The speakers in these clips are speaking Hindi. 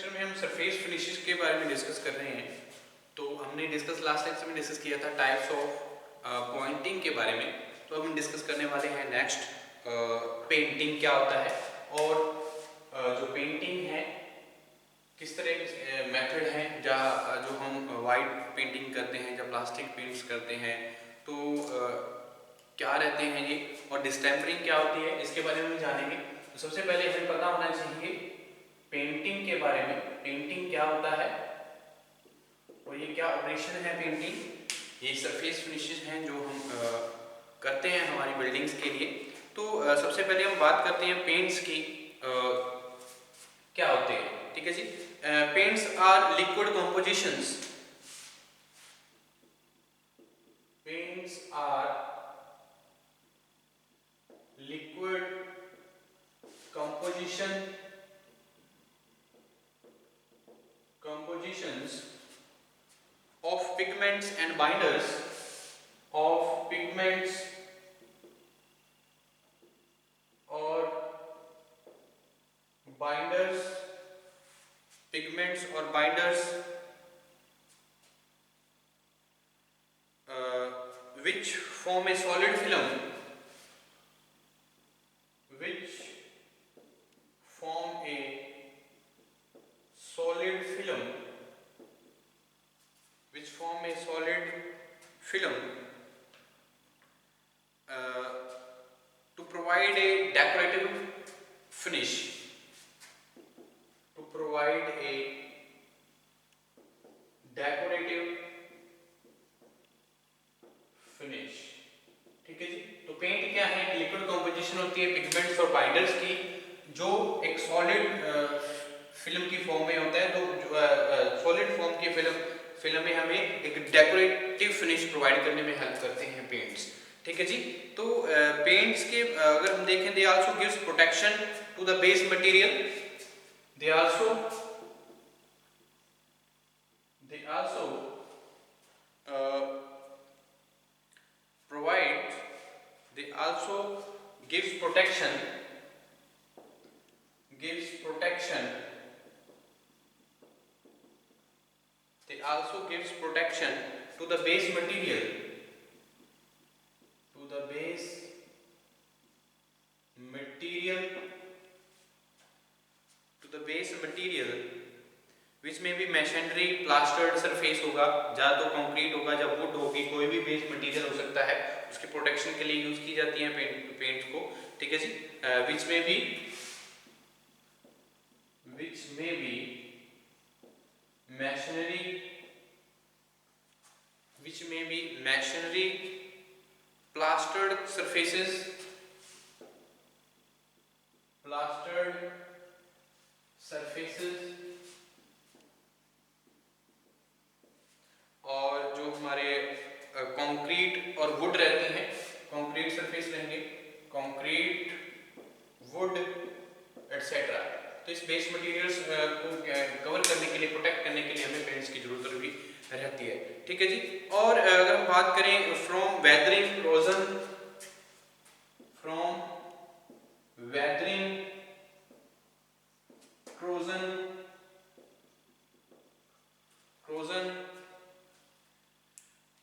लेक्चर में हम सरफेस फिनिशेस के बारे में डिस्कस कर रहे हैं। तो हमने लास्ट लेक्चर में डिस्कस किया था टाइप्स ऑफ पॉइंटिंग के बारे में। तो अब हम डिस्कस करने वाले हैं नेक्स्ट पेंटिंग क्या होता है और जो पेंटिंग है किस तरह के मेथड हैं जहाँ जो हम वाइट पेंटिंग करते हैं या प्लास्टिक पेंट्स करते हैं तो क्या रहते हैं ये और डिस्टेम्परिंग क्या होती है इसके बारे में जानेंगे। तो सबसे पहले हमें पता होना चाहिए पेंटिंग के बारे में, पेंटिंग क्या होता है और ये क्या ऑपरेशन है। पेंटिंग ये सरफेस फिनिशेस हैं जो हम करते हैं हमारी बिल्डिंग्स के लिए। तो सबसे पहले हम बात करते हैं पेंट्स की क्या होते हैं। ठीक है जी, paints are liquid compositions. Paints are liquid compositions of pigments and binders pigments or binders which form a solid film to provide a decorative finish. ठीक है जी, तो पेंट क्या है, लिक्विड कंपोजिशन होती है पिगमेंट्स और बाइंडर्स की जो एक सॉलिड फिल्म की फॉर्म में होता है। तो सॉलिड फॉर्म की फिल्म में हमें एक डेकोरेटिव फिनिश प्रोवाइड करने में हेल्प करते हैं पेंट्स। ठीक है जी, तो पेंट्स के अगर हम देखें they also gives protection to the base material. They also gives protection to the base material which may be masonry, plastered surface होगा, या तो कंक्रीट होगा या वुड होगी, कोई भी बेस मटेरियल हो सकता है, उसके प्रोटेक्शन के लिए यूज की जाती है पेंट को। ठीक है जी, which may be masonry, plastered surfaces और जो हमारे कंक्रीट और वुड रहते हैं, कंक्रीट सरफेस रहेंगे, कंक्रीट, वुड एटसेट्रा। तो इस बेस मटेरियल्स को कवर करने के लिए, प्रोटेक्ट करने के लिए हमें पेंट्स की जरूरत भी रहती है। ठीक है जी, और अगर हम बात करें from weathering, corrosion,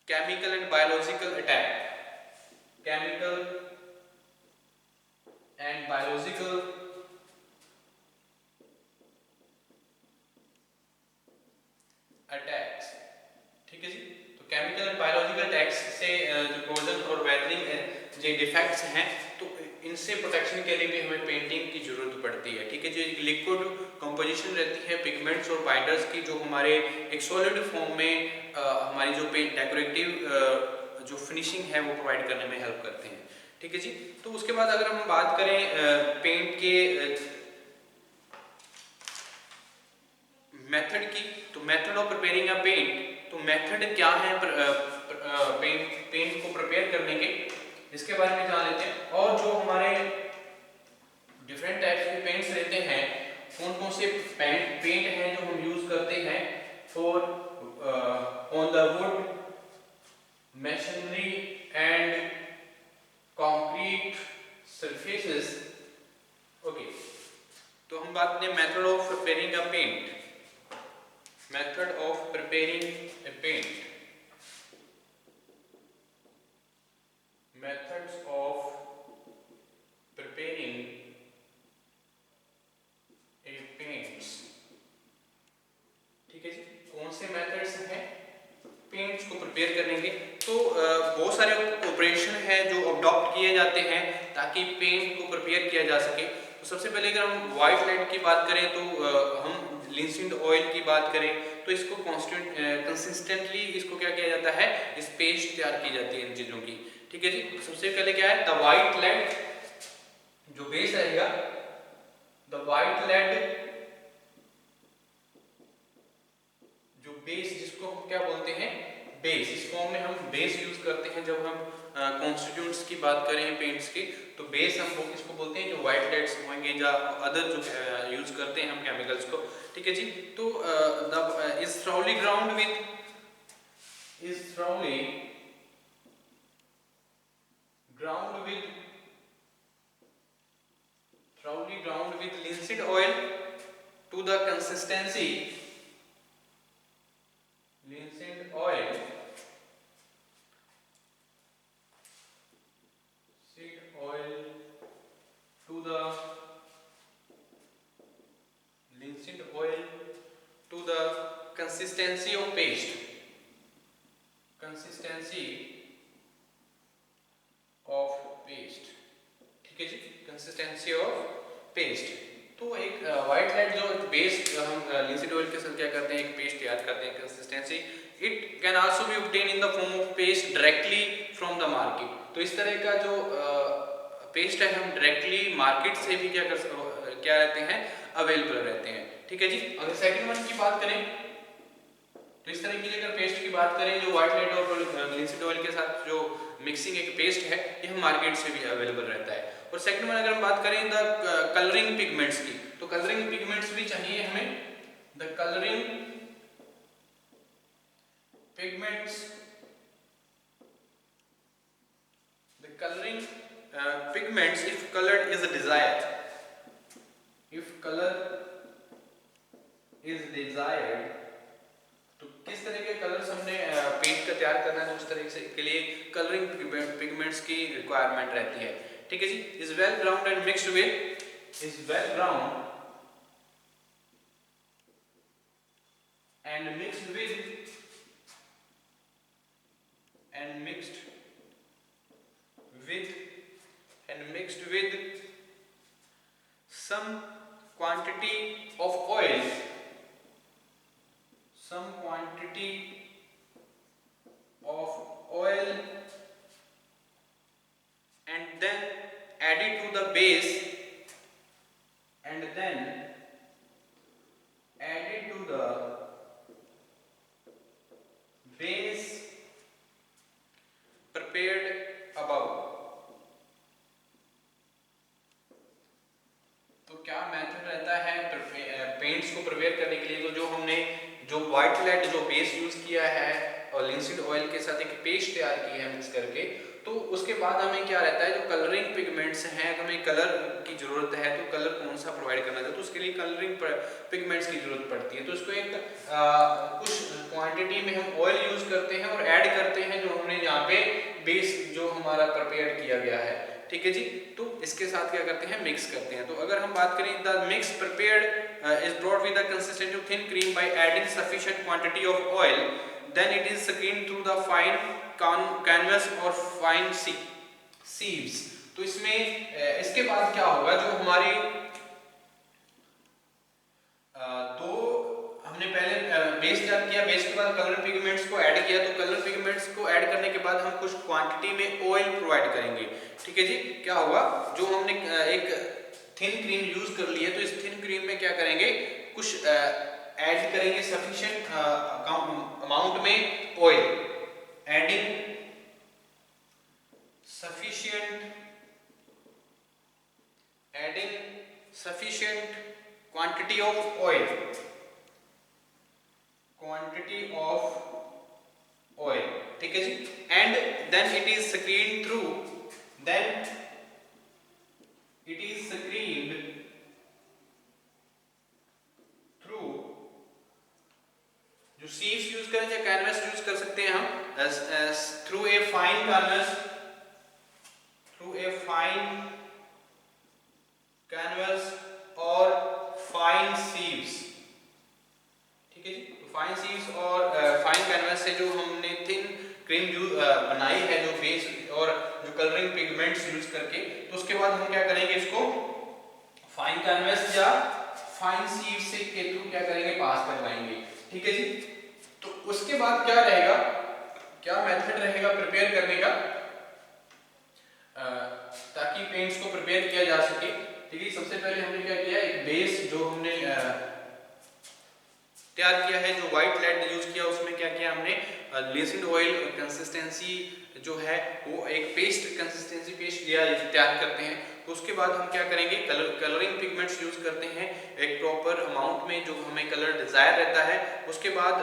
chemical and biological attacks। ठीक है जी, तो केमिकल एंड बायोलॉजिकल अटैक्स से जो कोरोजन और वेदरिंग जो डिफेक्ट्स हैं तो इनसे प्रोटेक्शन के लिए भी हमें पेंटिंग की जरूरत पड़ती है। ठीक है जी, लिक्विड कंपोजिशन रहती है पिगमेंट्स और बाइंडर्स की जो हमारे एक सॉलिड फॉर्म में हमारी जो पेंट डेकोरेटिव जो फिनिशिंग है वो प्रोवाइड करने में हेल्प करते हैं। ठीक है जी, तो उसके बाद अगर हम बात करें पेंट के मेथड की, तो method of preparing a paint, तो मेथड क्या है पेंट को प्रिपेयर करने के, इसके बारे में जान लेते हैं। और जो हमारे डिफरेंट टाइप्स के पेंट्स रहते हैं, कौन कौन से पेंट हैं जो हम यूज करते हैं for on the wood, masonry and concrete surfaces। ओके, तो हम बात करें method of preparing a paint. Method of preparing a paint. Methods of preparing a paints. ठीक है जी, कौन से मेथड्स हैं पेंट्स को प्रिपेयर करने के? तो बहुत सारे ऑपरेशन है जो अडॉप्ट किए जाते हैं ताकि पेंट को प्रिपेयर किया जा सके। तो सबसे पहले अगर हम वाइट लाइट की बात करें तो हम लिंसेंट ऑयल की बात करें तो इसको कंसिस्टेंटली इसको क्या किया जाता है, इस पेस्ट तैयार की जाती है इन चीजों की। ठीक है जी, सबसे पहले क्या है, द वाइट लेड जो बेस रहेगा, द वाइट लेड जो बेस जिसको हम क्या बोलते हैं, बेस। इस फॉर्म में हम बेस यूज करते हैं जब हम कॉन्स्टिट्यूएंट्स की बात करें पेंट्स की, तो बेस हम इसको बोलते हैं जो व्हाइट लाइट्स होंगे या अदर जो यूज करते हैं हम केमिकल्स को। ठीक है जी, तो is thoroughly ground with linseed oil to the consistency, linseed oil to the linseed oil to the consistency of paste, consistency of paste। ठीक है जी, कंसिस्टेंसी ऑफ पेस्ट। तो एक व्हाइट लाइट जो बेस हम लिंसेड ऑयल के साथ क्या करते हैं, एक पेस्ट तैयार करते हैं consistency. It can also be obtain in the form of paste directly from the market. तो इस तरह का जो पेस्ट है हम डायरेक्टली मार्केट से भी क्या रहते हैं, अवेलेबल रहते हैं। ठीक है जी, अगर सेकंड वन की बात करें तो इस तरह की अगर पेस्ट की बात करें जो व्हाइट लाइट और लिंसेड ऑयल के साथ जो मिक्सिंग एक पेस्ट है, ये हम मार्केट से भी अवेलेबल रहता है। और सेकंड वन अगर हम बात करें द कलरिंग पिगमेंट्स की, तो कलरिंग पिगमेंट्स भी चाहिए हमें। The colouring pigments, the colouring pigments if colour is desired, if color is desired, तो किस तरह के कलर्स हमने पेंट का तैयार करना है, उस तरह से के लिए कलरिंग पिगमेंट्स की रिक्वायरमेंट रहती है। ठीक है जी, is well ground and mixed with, is well ground and mixed with and mixed with some quantity of oil, some quantity of oil, and then add it to the base, and then add it to the base prepared above। तो क्या मेथड रहता है पेंट्स को प्रिपेयर करने के लिए? तो जो हमने जो व्हाइट लाइट जो बेस यूज किया है और लिंसेड ऑयल के साथ एक पेस्ट तैयार की है मिक्स करके, तो उसके बाद हमें क्या रहता है, जो कलरिंग पिगमेंट्स हैं, अगर हमें कलर की जरूरत है तो कलर कौन सा प्रोवाइड करना है, तो उसके लिए कलरिंग पिगमेंट्स की जरूरत पड़ती है। तो इसको एक कुछ क्वांटिटी में हम ऑयल यूज करते हैं और ऐड करते हैं जो हमने यहाँ पे बेस जो हमारा प्रिपेयर किया गया है। ठीक है जी, तो इसके साथ क्या करते हैं, मिक्स करते हैं। तो अगर हम बात करें the mix prepared is brought with the consistency of thin cream by adding sufficient quantity of oil, then it is screened through the fine canvas और फाइन सीव्स। तो इसमें इसके बाद क्या होगा, जो हमारी दो हमने पहले बेस तैयार किया, बेस के बाद कलर पिगमेंट्स को ऐड किया, तो कलर पिगमेंट्स को ऐड करने के बाद हम कुछ क्वांटिटी में ऑयल प्रोवाइड करेंगे। ठीक है जी, क्या होगा, जो हमने एक थिन क्रीम यूज कर ली है, तो इस थिन क्रीम में क्या करेंगे, कुछ ऐड करेंगे सफिशिएंट अमाउंट में oil, adding sufficient quantity of oil, ठीक है जी, and then it is screened through, sieves use करें या कैनवस यूज कर सकते हैं हम through a fine canvas, through a fine canvas और फाइन सीव्स। ठीक है जी, तो फाइन सीव्स और फाइन कैनवस से जो हमने थिन क्रीम बनाई है जो बेस और जो कलरिंग पिगमेंट्स यूज करके, तो उसके बाद हम क्या करेंगे, इसको फाइन कैनवस या फाइन सीव से के थ्रू क्या करेंगे, पास करवाएंगे। ठीक है जी, तो उसके बाद क्या रहेगा, क्या मेथड रहेगा प्रिपेयर करने का, ताकि पेंट्स को प्रिपेयर किया जा सके। ठीक है, सबसे पहले हमने क्या किया, एक बेस जो हमने तैयार किया है, जो व्हाइट लेड यूज किया, उसमें क्या किया हमने, लिसिड ऑयल कंसिस्टेंसी जो है वो एक पेस्ट कंसिस्टेंसी पेस्ट दिया तैयार करते हैं। तो उसके बाद हम क्या करेंगे, कलरिंग पिगमेंट्स यूज करते हैं एक प्रॉपर अमाउंट में जो हमें कलर डिजायर रहता है। उसके बाद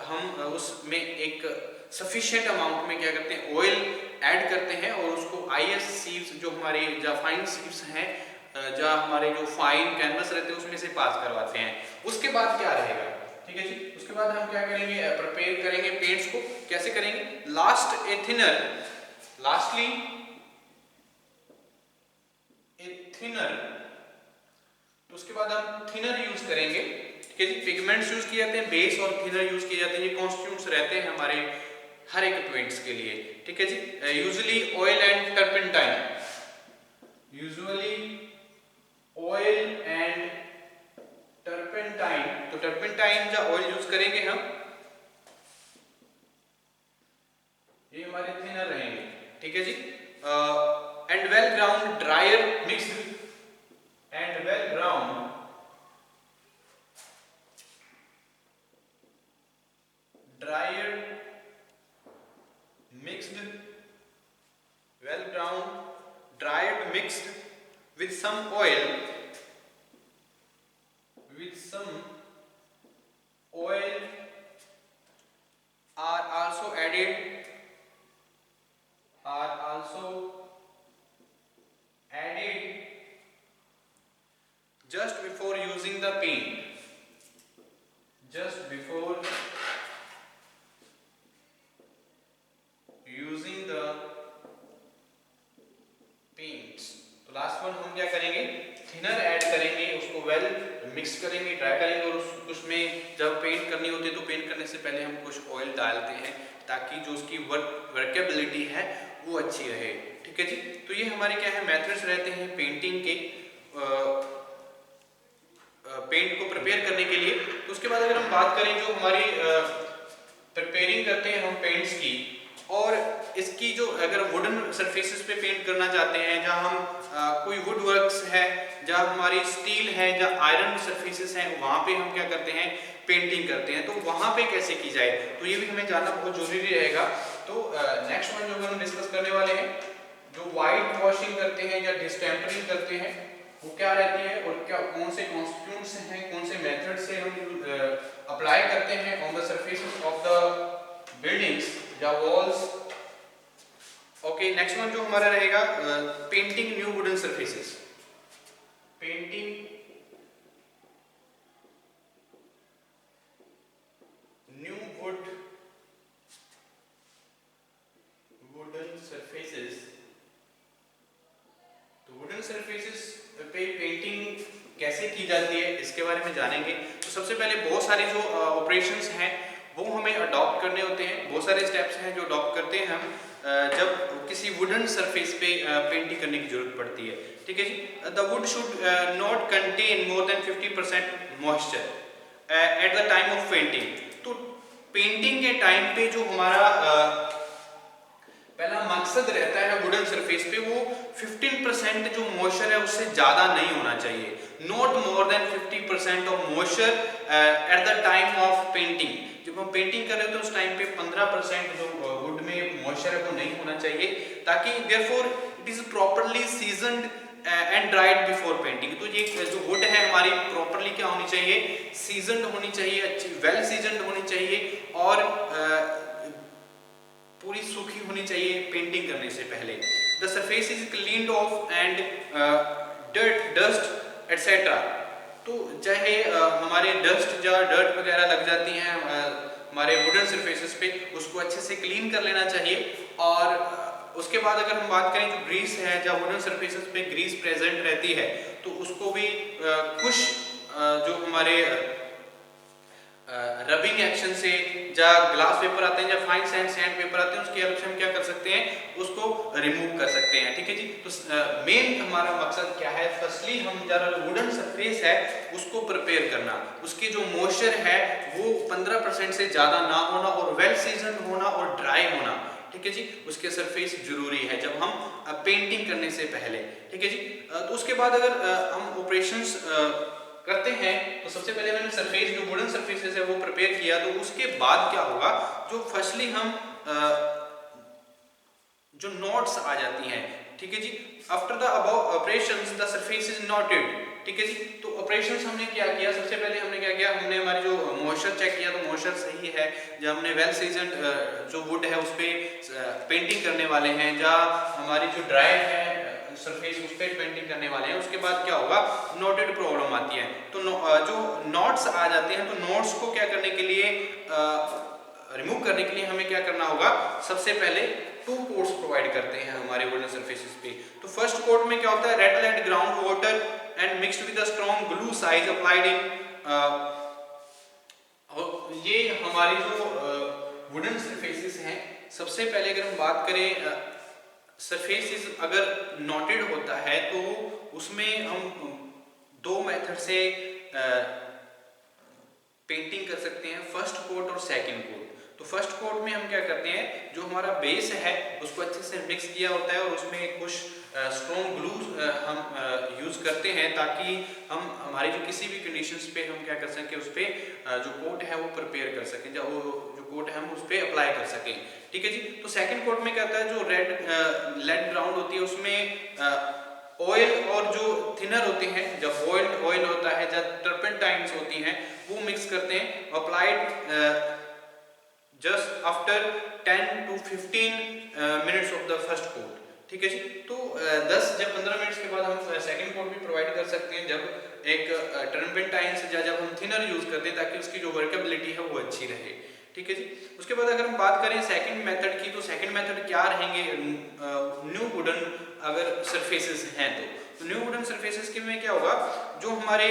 हम उसमें एक सफिशिएंट अमाउंट में क्या करते हैं, ऑयल ऐड करते हैं और उसको आईएस सीव्स जो हमारे जो फाइन सीव्स हैं, जो हमारे जो फाइन कैनवस रहते हैं उसमें से पास करवाते हैं। उसके बाद क्या रहेगा, ठीक है जी, उसके बाद हम क्या करेंगे, प्रिपेयर करेंगे पेंट्स को। कैसे करेंगे, लास्ट ए थिनर, लास्टली ए थिनर, तो उसके बाद हम थिनर यूज करेंगे। ठीक है जी, पिगमेंट्स यूज किए जाते हैं, बेस और थिनर यूज किए जाते हैं, ये कॉन्स्टिट्यूएंट्स रहते हैं हमारे हर एक पेंट्स के लिए। ठीक है जी, usually oil and turpentine, usually oil and turpentine, तो टर्पेंटाइन या ऑयल यूज करेंगे हम, ये हमारे थिनर रहेंगे। ठीक है जी, and well ground dryer mixed, and well ground dryer mixed, well ground dried mixed with some oil, with some oil are also added, are also added just before using the paint, just before using the paints। तो लास्ट वन हम क्या करेंगे, थिनर ऐड करेंगे, उसको वेल मिक्स करेंगे, ड्राई करेंगे और उसमें जब पेंट करनी होती है तो पेंट करने से पहले हम कुछ ऑयल डालते हैं ताकि जो उसकी वर्केबिलिटी है वो अच्छी रहे। ठीक है जी, तो ये हमारे क्या है, मेथड्स रहते हैं पेंटिंग के, पेंट को प्रिपेयर करने के लिए। तो उसके बाद अगर हम बात करें जो हमारी प्रिपेयरिंग करते हैं हम पेंट्स की, और इसकी जो अगर वुडन सरफेसेस पे पेंट करना चाहते हैं, जहाँ हम कोई वुड वर्क्स है, जहाँ हमारी स्टील है, जहाँ आयरन सरफेसेस हैं, वहाँ पे हम क्या करते हैं, पेंटिंग करते हैं, तो वहाँ पे कैसे की जाए, तो ये भी हमें जानना बहुत जरूरी रहेगा। तो नेक्स्ट वन जो हम डिस्कस करने वाले हैं, जो वाइट वॉशिंग करते हैं या डिस्टेम्परिंग करते हैं, वो क्या रहती है और क्या कौन से कॉन्स्टिट्यूएंट्स हैं, कौन से मेथड से हम अप्लाई करते हैं on the surfaces of the buildings या वॉल्स। ओके, नेक्स्ट वन जो हमारा रहेगा, painting new wooden surfaces, painting new wooden surfaces. तो वुडन सरफेसेस पे पेंटिंग कैसे की जाती है इसके बारे में जानेंगे। तो सबसे पहले बहुत सारे जो ऑपरेशंस हैं वो हमें अडॉप्ट करने होते हैं, बहुत सारे स्टेप्स हैं जो अडॉप्ट करते हैं हम जब किसी वुडन सरफेस पे पेंटिंग करने की जरूरत पड़ती है। ठीक है जी, the wood should not contain more than 50% moisture at the time of painting. तो पेंटिंग के टाइम पे जो हमारा पहला मकसद रहता है वुडन सरफेस पे, वो 15% जो मॉइस्चर है उससे ज्यादा नहीं होना चाहिए, not more than 50% of moisture at the time of painting. जब हम पेंटिंग कर रहे हो तो उस टाइम पे 15% जो वुड में मॉइस्चर है वो नहीं होना चाहिए, ताकि therefore it is properly seasoned and dried before painting. तो ये जो वुड है हमारी प्रॉपर्ली क्या होनी चाहिए, सीजनड होनी चाहिए, अच्छी वेल सीजनड होनी चाहिए और पूरी सूखी होनी चाहिए पेंटिंग करने से पहले। The surface is cleaned of and dust etcetera. तो चाहे हमारे डस्ट या डर्ट वगैरह लग जाती हैं हमारे वुडन सरफेसेस पे उसको अच्छे से क्लीन कर लेना चाहिए। और उसके बाद अगर हम बात करें जो ग्रीस है, जब वुडन सरफेसेस पे ग्रीस प्रेजेंट रहती है तो उसको भी कुछ जो हमारे रबिंग एक्शन से, या ग्लास पेपर आते हैं या फाइन सैंड पेपर आते हैं, उसकी हेल्प से हम क्या कर सकते हैं, उसको रिमूव कर सकते हैं। ठीक है जी। तो मेन हमारा मकसद क्या है, फर्स्टली हम जरा वुडन सरफेस है उसको प्रिपेयर करना, उसकी जो मॉइस्चर है वो 15% से ज्यादा ना होना और वेल सीजन होना और ड्राई होना। ठीक है जी। उसके सरफेस जरूरी है जब हम पेंटिंग करने से पहले। ठीक है जी। तो उसके बाद अगर हम ऑपरेशंस करते हैं तो सबसे पहले मैंने सरफेस जो वुडन सरफेसेस है वो प्रिपेयर किया, तो उसके बाद क्या होगा, जो फर्स्टली हम जो नॉट्स आ जाती हैं। ठीक है जी। After the above operations the surface is knotted. ठीक है जी। तो ऑपरेशंस हमने क्या किया, सबसे पहले हमने क्या किया, हमने हमारी जो मॉइस्चर चेक किया तो मॉइस्चर सही है। जब हमने वेल सीजन जो वुड है उस पर पेंटिंग करने वाले हैं, या हमारी जो ड्राई है सरफेस उस पर पेंटिंग करने वाले हैं, उसके बाद क्या होगा, नोटेड प्रॉब्लम आती है। तो जो नोट्स आ जाते हैं, तो नोट्स को क्या करने के लिए, रिमूव करने के लिए हमें क्या करना होगा, सबसे पहले 2 कोट्स प्रोवाइड करते हैं हमारे वुडन सरफेसेस पे। तो फर्स्ट कोट में क्या होता है, red lead ground water and mixed with a strong glue size applied in. और ये हमारी जो वुडन सरफेसेस हैं, सबसे पहले अगर हम बात करें, सरफेसेस अगर नॉटेड होता है तो उसमें हम 2 मेथड से पेंटिंग कर सकते हैं, फर्स्ट कोट और सेकंड कोट। तो फर्स्ट कोट में हम क्या करते हैं, जो हमारा बेस है उसको अच्छे से मिक्स किया होता है और उसमें कुछ स्ट्रॉन्ग ग्लू हम यूज करते हैं, ताकि हम हमारी जो किसी भी कंडीशंस पे हम क्या कर सकें, उस पर जो कोट है वो प्रिपेयर कर सकें, जो कोट है हम उस पर अप्लाई कर सकें। ठीक है जी। तो सेकंड कोट में क्या होता है, जो रेड लेड ग्राउंड होती है उसमें ऑयल और जो थिनर होते हैं, जब ऑयल होता है, जब टर्पेंटाइन्स होती हैं, वो मिक्स करते हैं, applied just after 10 to 15 minutes of the first coat. ठीक है जी। तो 10 या 15 मिनट्स के बाद हम सेकंड कोट भी प्रोवाइड कर सकते हैं, जब एक टर्पेंटाइन्स या जब हम थिनर यूज करते हैं, ताकि उसकी जो वर्केबिलिटी है वो अच्छी रहे। ठीक है जी। उसके बाद अगर हम बात करें सेकंड मेथड की, तो सेकंड मेथड क्या रहेंगे, न्यू वुडन अगर सरफेसेस हैं तो न्यू वुडन सरफेसेस के में क्या होगा, जो हमारे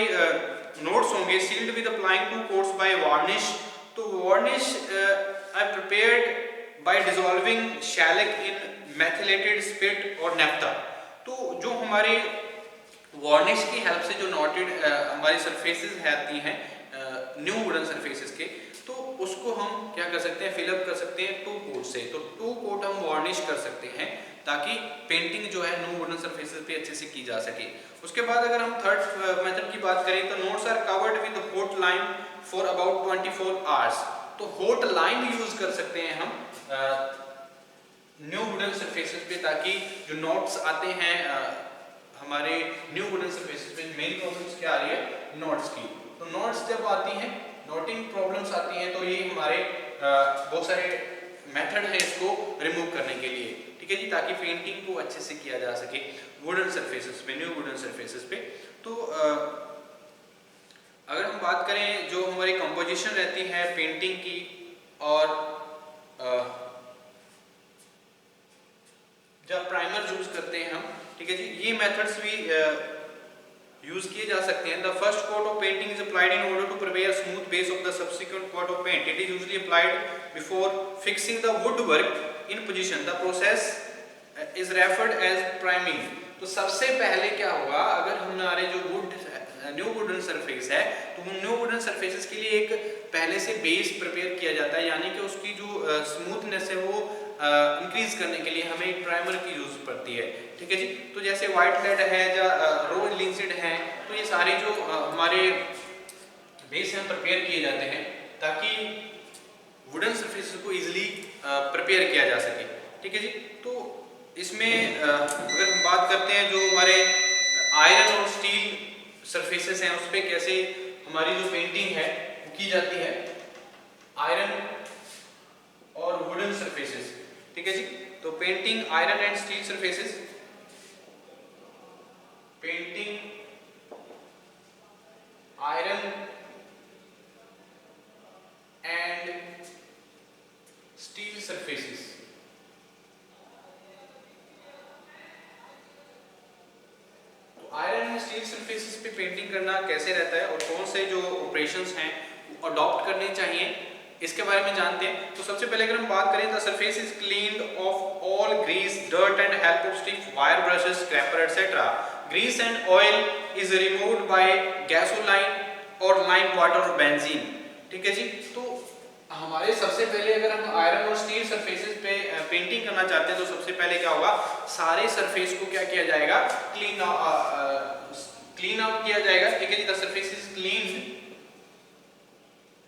नोट्स होंगे sealed with applying 2 coats by varnish. तो varnish I prepared by dissolving shellac in methylated spirit और नेफ्था। तो जो हमारे वार्निश की हेल्प से जो नॉटेड हमारी सरफेसेस आती हैं न्यू वुडन सरफेसेस के, तो उसको हम क्या कर सकते हैं, फिलअप कर सकते हैं 2 कोट से। तो 2 कोट हम वार्निश कर सकते हैं, ताकि पेंटिंग जो है न्यू वुडन सरफेसेस पे अच्छे से की जा सके। उसके बाद अगर हम थर्ड मेथड की बात करें, तो notes are covered with hot line for about 24 hours. तो हॉट लाइन यूज कर सकते हैं हम न्यू वुडन सरफेसेस पे, ताकि जो नोट्स आते हैं हमारे न्यू वुडन सरफेसेस पे, मेन प्रॉब्लम्स क्या आ रही है, नोट्स की। तो नोट्स जब आती हैं, नोटिंग प्रॉब्लम्स आती हैं, तो ये हमारे बहुत सारे मेथड है इसको रिमूव करने के लिए। ठीक है जी। ताकि पेंटिंग को अच्छे से किया जा सके वुडन सरफेसेस पे, न्यू वुडन सरफेसेस पे। तो अगर हम बात करें जो हमारी कंपोजिशन रहती है पेंटिंग की, और जब प्राइमर यूज करते हैं हम, ठीक है जी, ये मेथड्स भी यूज किए जा सकते हैं। The first coat of painting is applied in order to prepare smooth base of the subsequent coat of paint. It is usually applied before fixing the wood work in position. The process is referred as priming. तो सबसे पहले क्या होगा, अगर हमारे जो वुड न्यू वुडन सरफेस है, तो न्यू वुडन सरफेसेस के लिए एक पहले से बेस प्रिपेयर किया जाता है, यानी कि उसकी जो स्मूथनेस है वो इंक्रीज करने के लिए हमें एक प्राइमर की यूज पड़ती है। ठीक है जी। तो जैसे व्हाइट लेड है या रोज लिंसिड है, तो ये सारे जो हमारे बेस हैं प्रिपेयर किए जाते हैं, ताकि वुडन सरफेस को इजीली प्रिपेयर किया जा सके। ठीक है जी। तो इसमें अगर हम बात करते हैं जो हमारे आयरन और स्टील सरफेसेस हैं, उस पर कैसे हमारी जो पेंटिंग है वो की जाती है, आयरन और वुडन सरफेसेस। ठीक है जी। तो painting iron and steel surfaces, painting iron and painting करना कैसे रहता है और कौन से जो ऑपरेशंस हैं अडॉप्ट करने चाहिए, इसके बारे में जानते हैं। तो सबसे पहले अगर हम बात करें, the surface is cleaned off all grease, dirt and help of stiff wire brushes, scraper etcetera. Grease and oil is removed by gasoline और लाइम वाटर और बेंजीन। ठीक है जी। तो हमारे सबसे पहले अगर हम आयरन और स्टील सरफेसेस पे पेंटिंग करना चाहते हैं तो सबसे पहले क्या होगा, सारे सरफेस को क्या किया जाएगा, क्लीन आउट किया जाएगा। ठीक है जी। The surface is cleaned,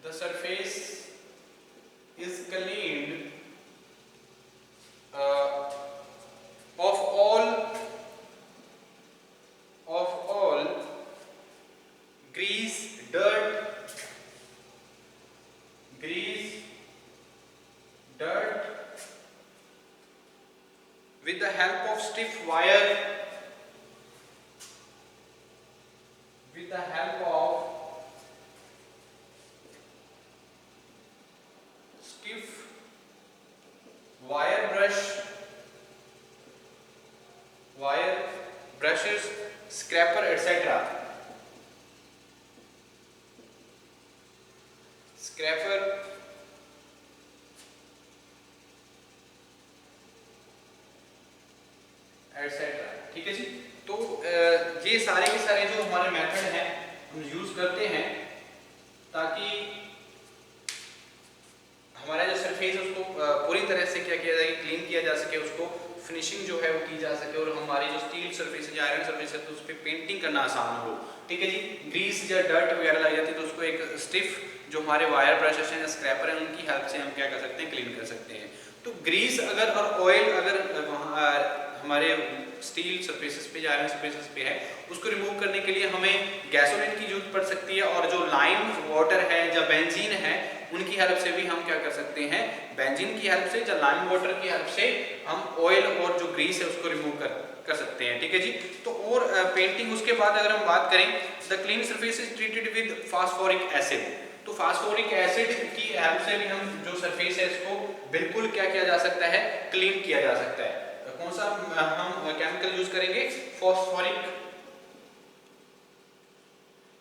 the surface is cleaned of all grease, dirt with the help of stiff wire, with the help of stiff wire brushes, scraper etc. Scraper etc. ठीक है जी। तो ये सारे के सारे जो हमारे मेथड हैं हम यूज करते हैं ताकि हमारा जो सरफेस है उसको पूरी तरह से क्या किया जाए, क्लीन किया जा सके, उसको फिनिशिंग जो है वो की जा सके और हमारी जो स्टील सरफेस है, जो आयरन सरफेस है, तो उस पर पेंटिंग करना आसान हो। ठीक है जी। ग्रीस या डर्ट वगैरह लग जाती है तो उसको एक स्टिफ जो हमारे वायर ब्रशेस हैं या स्क्रैपर हैं उनकी हेल्प से हम क्या कर सकते हैं, क्लीन कर सकते हैं। तो ग्रीस अगर और ऑयल अगर हमारे स्टील सरफेसेस पे या आयरन सरफेसेस पे है, उसको रिमूव करने के लिए हमें गैसोलीन की जरूरत पड़ सकती है और जो लाइम वाटर है या बेंजीन है उनकी हेल्प से भी हम क्या कर सकते हैं, बेंजीन की हेल्प से या लाइम वाटर की हेल्प से हम ऑयल और जो ग्रीस है उसको रिमूव कर सकते हैं। ठीक है जी। तो और पेंटिंग उसके बाद अगर हम बात करें, the clean surface is treated with phosphoric acid. तो फास्फोरिक एसिड की हेल्प से भी हम जो सरफेस है इसको बिल्कुल क्या किया जा सकता है, क्लीन किया जा सकता है। कौन सा हम केमिकल यूज करेंगे, फास्फोरिक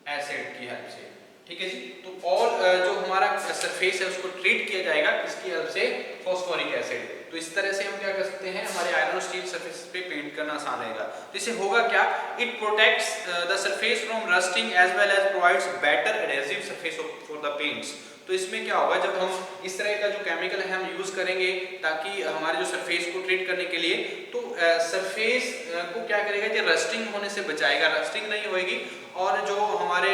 एसिड की हेल्प से। ठीक है जी। तो और जो हमारा सरफेस है उसको ट्रीट किया जाएगा किसकी हेल्प से, फास्फोरिक एसिड। तो इस तरह से हम क्या कर सकते हैं, हमारे आयरन और स्टील सरफेस पे पेंट करना आसान रहेगा। जिससे होगा क्या, it protects the surface from rusting as well as provides better adhesive surface for the paints. तो इसमें क्या होगा, जब हम इस तरह का जो केमिकल है हम यूज करेंगे ताकि हमारे जो सरफेस को ट्रीट करने के लिए, तो सरफेस को क्या करेगा कि रस्टिंग होने से बचाएगा, रस्टिंग नहीं होगी और जो हमारे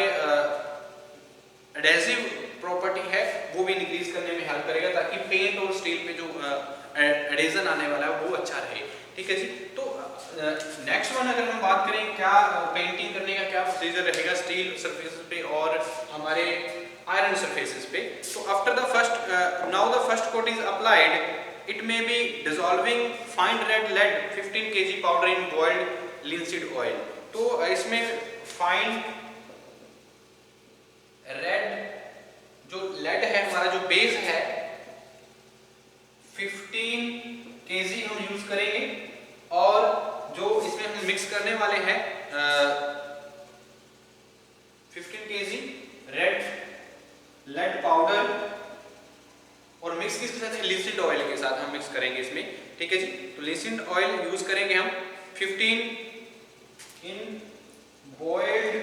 एडहेसिव प्रॉपर्टी है वो भी इंक्रीज करने में हेल्प करेगा ताकि पेंट और स्टील पे जो एडेजन आने वाला है वो अच्छा रहे। ठीक है जी। तो नेक्स्ट वन अगर हम बात करें क्या पेंटिंग करने का क्या प्रोसीजर रहेगा स्टील सरफेस पे और हमारे आयरन सरफेसेस पे। तो after the first now the first coat is applied, it may be dissolving fine red lead 15 kg powder in boiled linseed oil. तो इसमें फाइन रेड जो लेड है, हमारा जो बेस है 15 kg हम यूज करेंगे और जो इसमें हम मिक्स करने वाले हैं 15 kg रेड लेड पाउडर और मिक्स किसके साथ, लिंसीड ऑयल के साथ हम मिक्स करेंगे इसमें। ठीक है जी। तो लिंसीड ऑयल यूज करेंगे हम 15 इन बॉइल्ड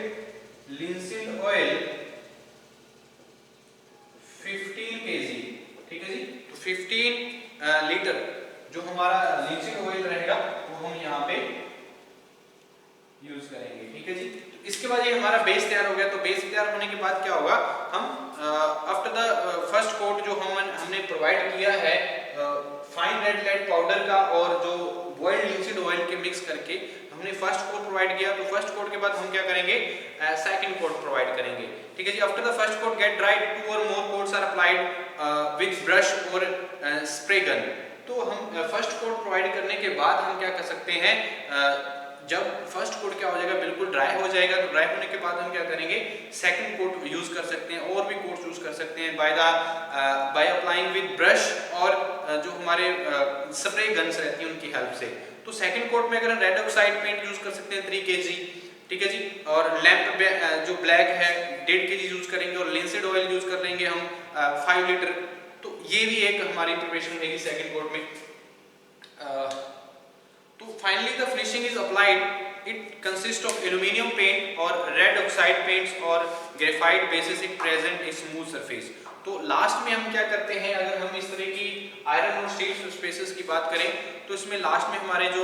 लिंसीड ऑयल 15 kg। ठीक है जी। तो 15 लीटर जो हमारा लिंसीड ऑयल रहेगा वो हम यहाँ पे यूज करेंगे। ठीक है जी। तो इसके बाद ये हमारा बेस तैयार हो गया। तो बेस तैयार होने के बाद क्या होगा, हम आफ्टर द फर्स्ट कोट जो हमने प्रोवाइड किया है फाइन रेड लेड पाउडर का और जो बॉइल्ड लिंसीड ऑयल के मिक्स करके हमने फर्स्ट कोट प्रोवाइड किया, तो फर्स्ट कोट के बाद हम क्या करेंगे, सेकंड कोट प्रोवाइड करेंगे। ठीक है जी। After the first coat get dried, 2 or more coats are applied with brush or spray gun. तो हम फर्स्ट कोट प्रोवाइड करने के बाद हम क्या कर सकते हैं, जब फर्स्ट कोट क्या हो जाएगा, बिल्कुल ड्राई हो जाएगा, तो ड्राई होने के बाद हम क्या करेंगे, सेकंड कोट यूज कर सकते हैं और भी कोट्स यूज कर सकते हैं बाय अप्लाइंग विद ब्रश और जो हमारे स्प्रे गन्स रहती हैं उनकी हेल्प से। तो सेकंड कोट में अगर हम रेड ऑक्साइड पेंट यूज कर सकते हैं 3 kg, ठीक है जी। और लैंप जो ब्लैक है 1.5 kg यूज करेंगे और लिंसेड ऑयल यूज कर लेंगे हम 5 लीटर। तो ये भी एक हमारी प्रिपरेशन रहेगी सेकंड कोट में। तो finally the finishing is applied. It consist of aluminium paint और रेड ऑक्साइड पेंट्स और graphite basis it present a smooth surface. तो लास्ट में हम क्या करते हैं, अगर हम इस तरह की आयरन और स्टील स्पेसेस की बात करें तो इसमें लास्ट में हमारे जो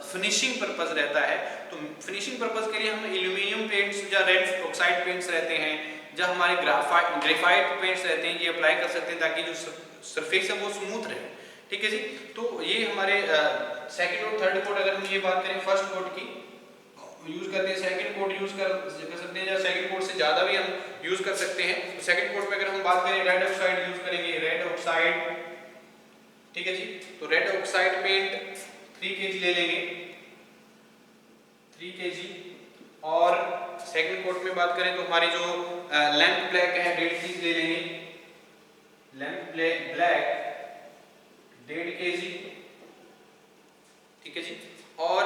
फिनिशिंग पर्पस रहता है, तो फिनिशिंग पर्पस के लिए हम एल्यूमिनियम पेंट्स या रेड ऑक्साइड पेंट्स रहते हैं, जब हमारे ग्रेफाइट पेंट्स रहते हैं, ये अप्लाई कर सकते हैं ताकि जो सरफेस है वो स्मूथ रहे। ठीक है जी। तो ये हमारे सेकंड और थर्ड कोट, अगर हम ये बात करें फर्स्ट कोट की यूज करते हैं, सेकंड कोट यूज कर सकते हैं या सेकंड कोट से ज्यादा भी हम यूज कर सकते हैं। तो सेकंड कोट में अगर हम बात करें रेड ऑक्साइड यूज करेंगे, रेड ऑक्साइड। ठीक है जी। तो रेड ऑक्साइड पेंट 3 kg ले लेंगे, 3 kg। और सेकंड कोट में बात करें तो हमारी जो लैंप ब्लैक है 1.5 kg ले लेंगे, लैंप ब्लैक 1.5 kg। ठीक है जी। और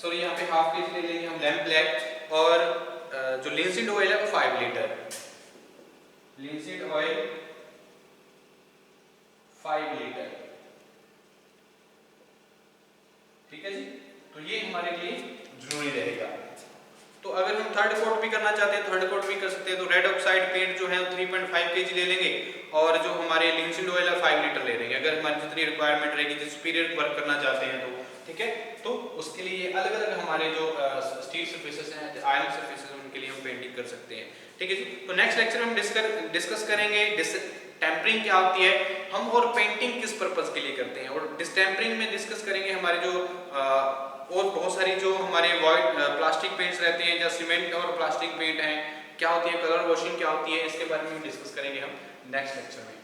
सॉरी यहाँ पे ½ kg ले लेंगे हम लैंप ब्लैक। और जो लिंसीड ऑयल है वो 5 लीटर, लिंसीड ऑयल 5 लीटर। ठीक है जी। तो ये हमारे लिए जरूरी रहेगा। तो अगर हम थर्ड कोट भी करना चाहते हैं, थर्ड कोट भी कर सकते हैं। तो रेड ऑक्साइड पेंट जो है 3.5 kg ले लेंगे और जो हमारे लिंसीड ऑयल है 5 लीटर ले लेंगे, अगर हमारी जितनी रिक्वायरमेंट रहेगी, जिस पीरियड वर्क करना चाहते हैं तो। ठीक है। तो उसके लिए अलग अलग हमारे जो स्टील सरफेसेस हैं, आयरन सरफेसेस हैं, उनके लिए हम पेंटिंग कर सकते हैं। ठीक है जी। तो नेक्स्ट लेक्चर में हम डिस्कस करेंगे टेम्परिंग क्या होती है, हम और पेंटिंग किस पर्पस के लिए करते हैं, और डिस्टेम्परिंग में डिस्कस करेंगे हमारे जो और बहुत सारी जो हमारे वॉइड प्लास्टिक पेंट्स रहते हैं, या सीमेंट और प्लास्टिक पेंट हैं, क्या होती है, कलर वॉशिंग क्या होती है, इसके बारे में डिस्कस करेंगे हम नेक्स्ट लेक्चर में।